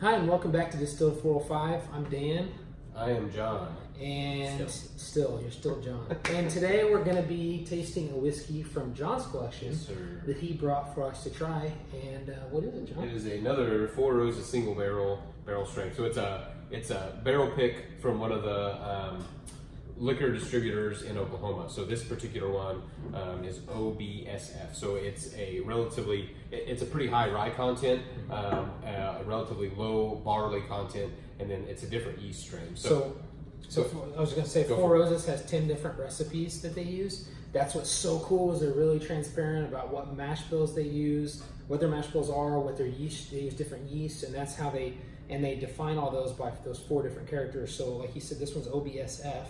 Hi, and welcome back to Distilled 405. I'm Dan. I am John. And you're still John. And today we're going to be tasting a whiskey from John's collection that he brought for us to try. And what is it, John? It is another Four Roses single barrel strength. So it's a barrel pick from one of the liquor distributors in Oklahoma. So this particular one is OBSF. So it's a pretty high rye content, a relatively low barley content, and then it's a different yeast strain. So I was going to say Four Roses has 10 different recipes that they use. That's what's so cool is they're really transparent about what mash bills they use, what their mash bills are, what their yeast, they use different yeasts, and that's how they define all those by those 4 different characters. So like he said, this one's OBSF.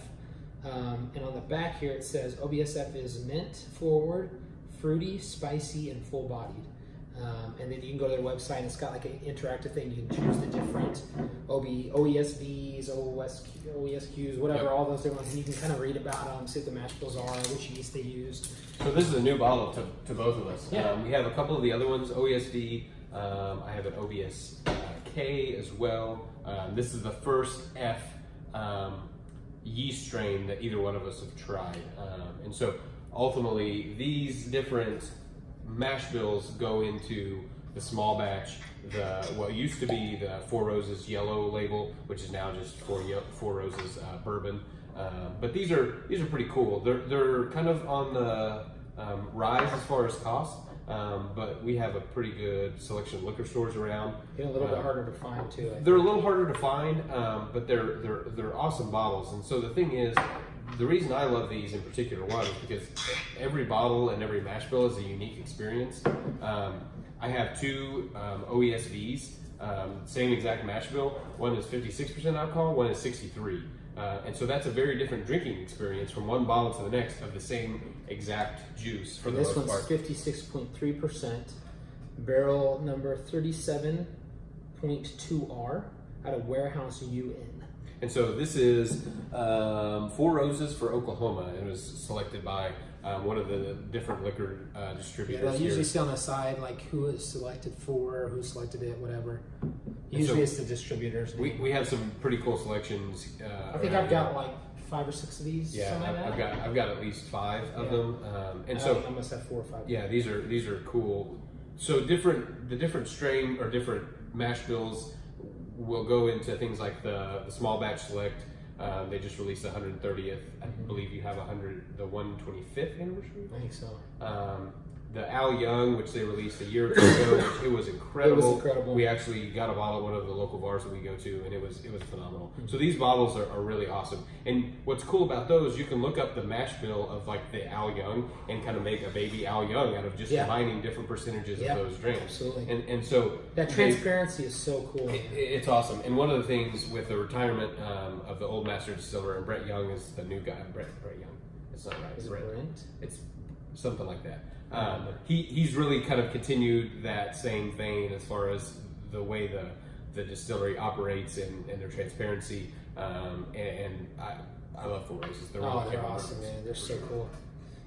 And on the back here it says OBSF is mint forward, fruity, spicy, and full bodied. And then you can go to their website and it's got like an interactive thing. You can choose the different OESVs, OESQs, whatever, all those different ones. And you can kind of read about them, see what the mash bills are, which yeast they used. So this is a new bottle to both of us. Yeah. We have a couple of the other ones, OESV. I have an OBSK as well. This is the first F yeast strain that either one of us have tried. And so ultimately these different mash bills go into the small batch, what used to be the Four Roses yellow label, which is now just Four Roses bourbon. But these are pretty cool. They're kind of on the rise as far as cost. But we have a pretty good selection of liquor stores around. They're a little bit harder to find too. They're a little harder to find, but they're awesome bottles. And so the thing is, the reason I love these in particular, one, is because every bottle and every mash bill is a unique experience. I have 2 OESVs, same exact mash bill. One is 56% alcohol, one is 63. And so that's a very different drinking experience from one bottle to the next of the same exact juice for the most part. This one's 56.3%, barrel number 37.2R out of Warehouse UN. And so this is Four Roses for Oklahoma. It was selected by one of the different liquor distributors. Yeah, usually see on the side like who is selected for, who selected it, whatever. Usually it's the distributors. We have some pretty cool selections. I think I've got like 5 or 6 of these. Yeah, I've got at least 5 of them. And so I must have 4 or 5. Yeah, these are cool. So the different strain or different mash bills will go into things like the small batch select. They just released the 130th. I believe you have the 125th anniversary. I think so. The Al Young, which they released a year or 2 ago, it was incredible. It was incredible. We actually got a bottle at one of the local bars that we go to, and it was phenomenal. So these bottles are really awesome. And what's cool about those, you can look up the mash bill of like the Al Young and kind of make a baby Al Young out of just combining different percentages of those drinks. Absolutely. And so that transparency is so cool. It's awesome. And one of the things with the retirement of the old master distiller, and Brett Young is the new guy. Brett Young. It's not right. Is it Brent? It's something like that. He's really kind of continued that same vein as far as the way the distillery operates and their transparency. And I love Four Roses. They're awesome, man. They're so cool.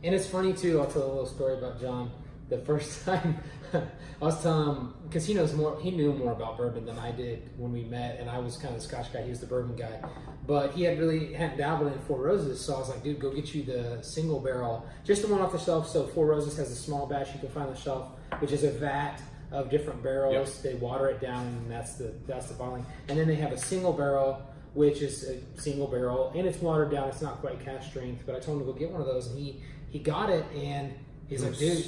And it's funny too. I'll tell a little story about John. The first time I was telling him, because he knew more about bourbon than I did when we met, and I was kind of the Scotch guy, he was the bourbon guy. But he hadn't dabbled in Four Roses, so I was like, dude, go get you the single barrel, just the one off the shelf. So Four Roses has a small batch you can find on the shelf, which is a vat of different barrels. Yep. They water it down, and that's the bottling. And then they have a single barrel, which is a single barrel, and it's watered down. It's not quite cask strength, but I told him to go get one of those, and he got it, and he's like, dude,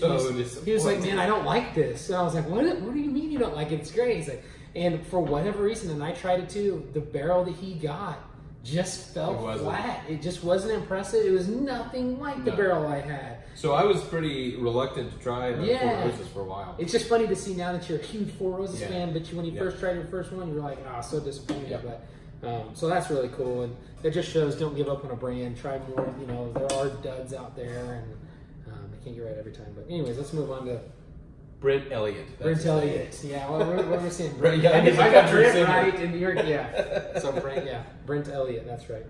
he was like, man, I don't like this. And I was like, what do you mean you don't like it? It's great. He's like, and for whatever reason, and I tried it too, the barrel that he got just fell flat. It just wasn't impressive. It was nothing like the barrel I had. So I was pretty reluctant to try the Four Roses for a while. It's just funny to see now that you're a huge Four Roses fan, but when you first tried your first one, you were like, so disappointed. Yeah. But so that's really cool, and it just shows don't give up on a brand. Try more. There are duds out there, and I can't get right every time. But anyways, let's move on to Brent Elliott. Brent Elliott. Yeah, what are we saying? Brent. I got Brent right, and you're So Brent Elliott. That's right.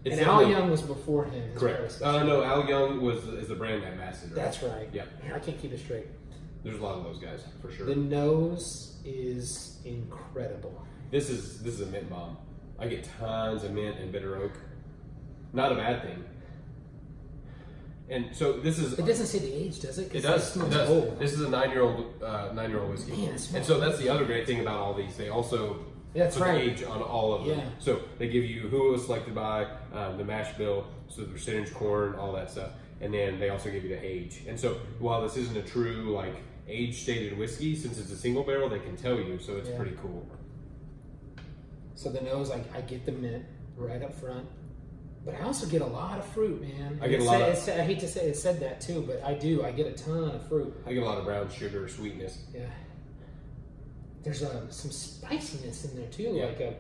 And Al Young was before him. Correct. No, Al Young is the brand ambassador. That's right. Yeah. I can't keep it straight. There's a lot of those guys for sure. The nose is incredible. This is a mint bomb. I get tons of mint and bitter oak. Not a bad thing. And so this is. It doesn't say the age, does it? It does. It does. Old. This is a 9-year-old whiskey. Man, and so that's the other great thing about all these. They also put the age on all of them. Yeah. So they give you who it was selected by, the mash bill, so the percentage corn, all that stuff, and then they also give you the age. And so while this isn't a true like age stated whiskey, since it's a single barrel, they can tell you. So it's pretty cool. So the nose, I get the mint right up front. But I also get a lot of fruit, man. I get a lot of. I hate to say it said that too, but I do. I get a ton of fruit. I get a lot of brown sugar sweetness. Yeah. There's some spiciness in there too, Yeah.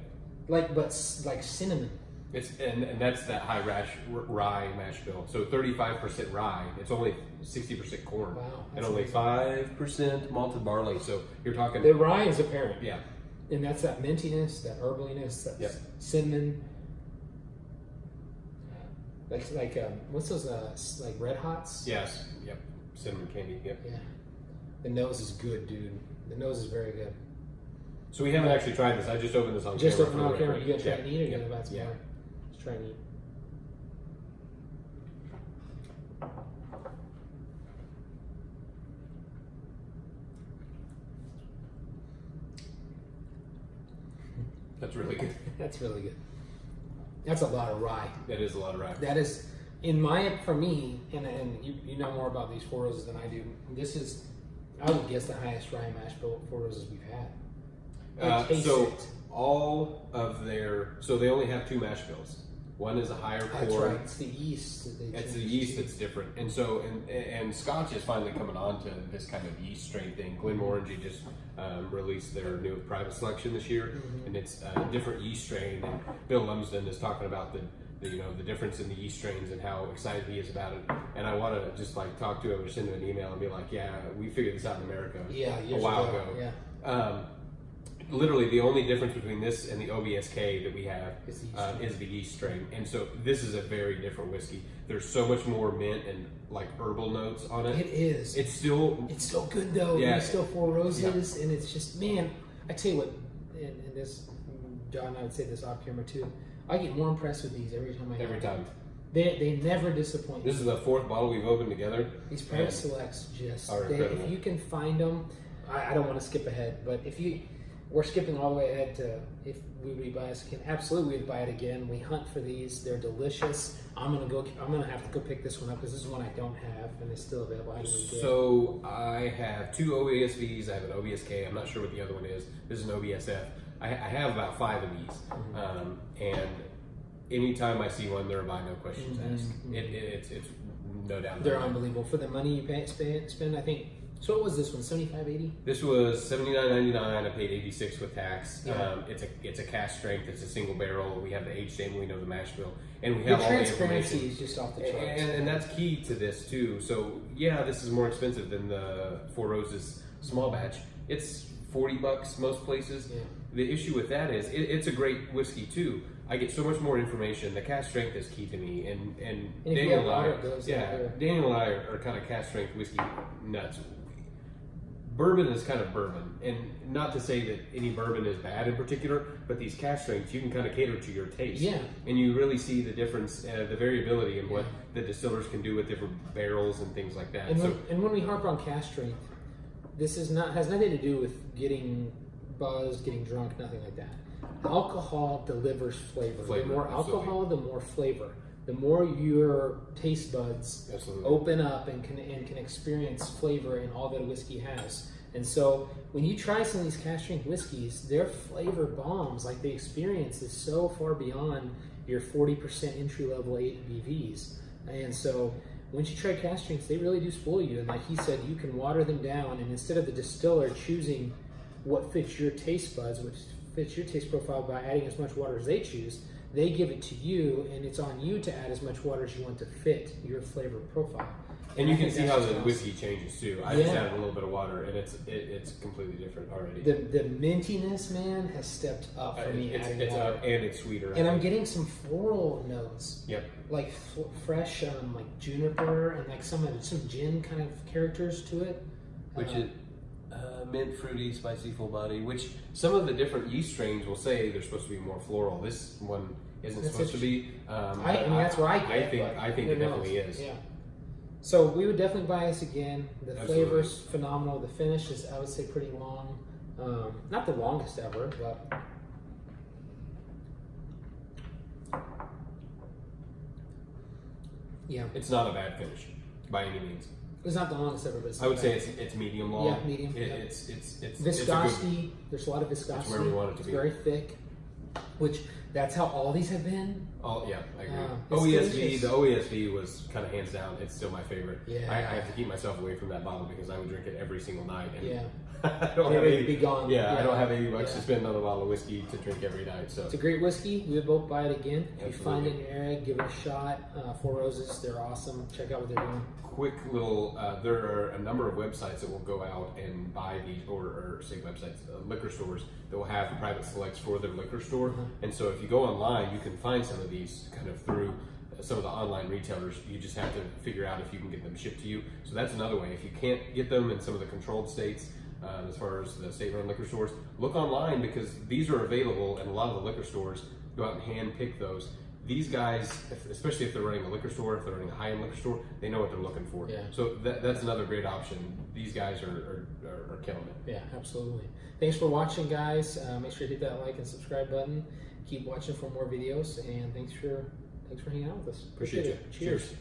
like cinnamon. It's and that's that high rye mash bill. So 35% rye. It's only 60% corn. Wow. And only 5% malted barley. So you're talking. The rye is apparent. Yeah. And that's that mintiness, that herbaliness, that cinnamon. Like what's those like Red Hots? Yes. Yep. Cinnamon candy. Yep. Yeah. The nose is good, dude. The nose is very good. So we haven't actually tried this. I just opened this on just camera. Just open on camera. You gonna try yeah. and eat it? Or Yep. you gonna buy some more? Let's try and eat. That's really good. That's really good. That's a lot of rye. That is a lot of rye. That is, for me, and you know more about these Four Roses than I do. This is, I would guess, the highest rye mash bill Four Roses we've had. All of their, so they only have 2 mash bills. One is a higher corn. That's right. It's the yeast. It's the yeast that's different, and so and Scotch is finally coming on to this kind of yeast strain thing. Glenmorangie just released their new private selection this year, and it's a different yeast strain. And Bill Lumsden is talking about the difference in the yeast strains and how excited he is about it. And I want to just like talk to him or send him an email and be like, yeah, we figured this out in America a while ago. Yeah. Literally, the only difference between this and the OBSK that we have is the yeast strain. And so this is a very different whiskey. There's so much more mint and like herbal notes on it. It is. It's still good though. Yeah. It's still Four Roses, and it's just, man, I tell you what, and this, John and I would say this off camera too, I get more impressed with these every time I have them. They never disappoint. This is the 4th bottle we've opened together. These private selects just, incredible. If you can find them, I don't want to skip ahead, but we're skipping all the way ahead to if we would buy this again. Absolutely, we'd buy it again. We hunt for these. They're have to go pick this one up because this is one I don't have and it's still available. So I have 2 OBSVs. I have an OBSK. I'm not sure what the other one is. This is an OBSF. I have about 5 of these, and anytime I see one, they're a buy, no questions asked. It's no doubt. They're unbelievable for the money you spend. I think. So what was this one? $75.80? This was $79.99. I paid $86 with tax. Yeah. It's a cask strength. It's a single barrel. We have the age stamp. We know the mash bill, and we have all the information. Transparency is just off the charts. And that's key to this too. So yeah, this is more expensive than the Four Roses small batch. It's $40 most places. Yeah. The issue with that is it's a great whiskey too. I get so much more information. The cask strength is key to me, and Daniel and I are kind of cask strength whiskey nuts. Bourbon is kind of bourbon, and not to say that any bourbon is bad in particular, but these cask strengths you can kind of cater to your taste. Yeah. And you really see the difference, the variability in what the distillers can do with different barrels and things like that. And when we harp on cask strength, this has nothing to do with getting buzzed, getting drunk, nothing like that. Alcohol delivers flavor. The more alcohol, the more flavor. The more your taste buds open up and can experience flavor in all that a whiskey has. And so when you try some of these cask strength whiskeys, their flavor bombs, like the experience is so far beyond your 40% entry level ABVs. And so once you try cask strengths, they really do spoil you. And like he said, you can water them down, and instead of the distiller choosing what fits your taste buds, which fits your taste profile by adding as much water as they choose, they give it to you, and it's on you to add as much water as you want to fit your flavor profile. And you can see how the whiskey changes too. I just added a little bit of water, and it's completely different already. The mintiness, man, has stepped up for me. It's up, and it's sweeter. And I'm getting some floral notes. Yep. Like fresh, like juniper, and like some gin kind of characters to it. Mint, fruity, spicy, full body. Which some of the different yeast strains will say they're supposed to be more floral. This one isn't supposed to be. I mean, that's where I get it. I think it definitely is. Yeah. So we would definitely buy this again. The Absolutely. flavor's phenomenal. The finish is, I would say, pretty long. Not the longest ever, but yeah, It's not a bad finish by any means. it's not the longest ever. But it's I would not say bad. it's medium long. Yeah, medium. It, Yeah. It's Viscosity. There's a lot of viscosity. It's where we want it to It's be. very thick, which that's how all these have been. Yeah, I agree. It's OESV, delicious. the OESV was kind of hands down. It's still my favorite. Yeah. I have to keep myself away from that bottle because I would drink it every single night. And Yeah. I don't It have would 80, be gone. Yeah, Yeah. I don't have $80 Yeah. to spend on a bottle of whiskey to drink every night. So It's a great whiskey. We would both buy it again. If you find it in Absolutely. your area, give it a shot. Four Roses, they're awesome. Check out what they're doing. quick little, there are a number of websites that will go out and buy these, or say websites, liquor stores that will have private selects for their liquor store. And so if you go online, you can find some of these kind of through some of the online retailers. You just have to figure out if you can get them shipped to you. So that's another way. If you can't get them in some of the controlled states, as far as the state-run liquor stores, look online because these are available in a lot of the liquor stores. Go out and hand pick those. These guys, especially if they're running a liquor store, if they're running a high-end liquor store, they know what they're looking for. Yeah. So that's another great option. These guys are killing it. Yeah, absolutely. Thanks for watching, guys. Make sure to hit that like and subscribe button. Keep watching for more videos, and thanks for hanging out with us. Appreciate you. Cheers.